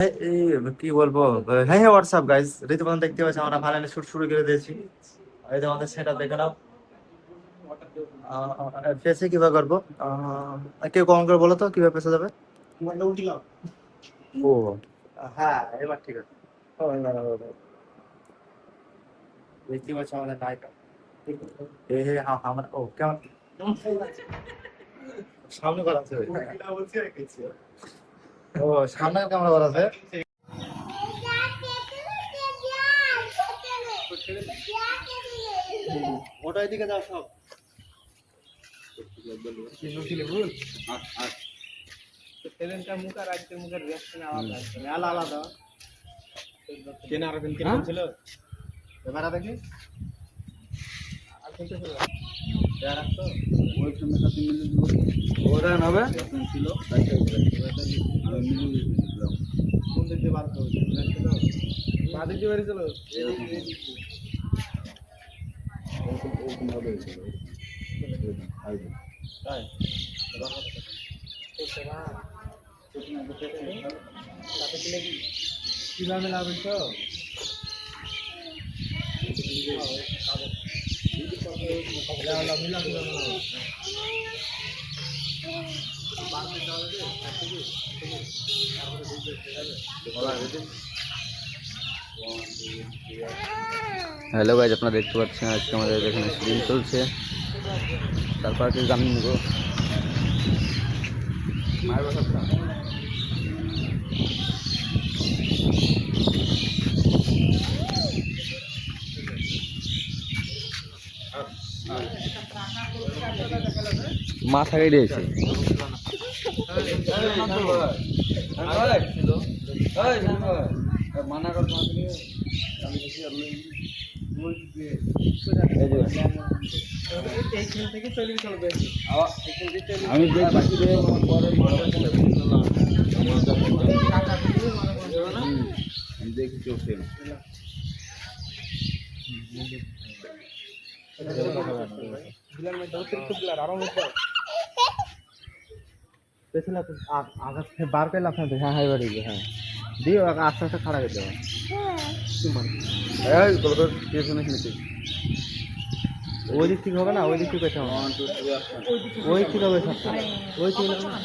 কি বলবো? হ্যাঁ হ্যাঁ, হোয়াটসঅ্যাপ গাইস, রীতিমতো দেখতে পাচ্ছি আমরা ফাইনালি শুট শুরু করে দিয়েছি। এই যে আমাদের সেটআপ দেখে নাও। পেছে কিভাবে করবো? কেউ কমেন্ট করে বলো তো কিভাবে পেছে যাবে। ও হ্যাঁ, এবার ঠিক আছে। ও, দেখতে পাচ্ছি আমাদের নায়িকা। এ হে আমার ও কেমন সামনে করা আছে? ও সামনে ক্যামেরা করা আছে। ওটা এদিকে যাও সব। সেদিনকার মুখ আর আজকের মুখের রিয়াকশন আলাদা, আলাদা। কেন আর দিন কেন ছিল ক্যামেরা দেখি। আর কিন্তু ছিল দেয়া রাখতো। ওই সময় 3 মিনিট ওটা হবে। ছিল তাই আমি মিলিয়ে দিয়েছিলাম। কোন দিক দিয়ে বার করব ছিল বাঁ দিক দিয়ে বেরিয়েছিল এরকম ভাবে ছিল তাই কিভাবে লাভ হইতো হ্যালো গাইজ, আপনারা দেখতে পাচ্ছেন আজকে আমাদের এখানে শুটিং চলছে। তারপর কি গান নেব মাথা কেটে দিয়েছে। মানা কর আমি দেখছি আমি দেখি চোখে বার করে লাফান হ্যাঁ হ্যাঁ এবার হ্যাঁ দিও আস্তে আস্তে খাড়া করে দেবো ওই দিক থেকে হবে না, ওই দিক থেকে পেতে হবে ওই ঠিক হবে সবটা ওই ঠিক হবে না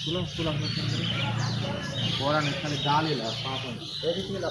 তুলাম তুলাম বড়া নেই খালি ডাল এলা পাপ ওই দিক থেকে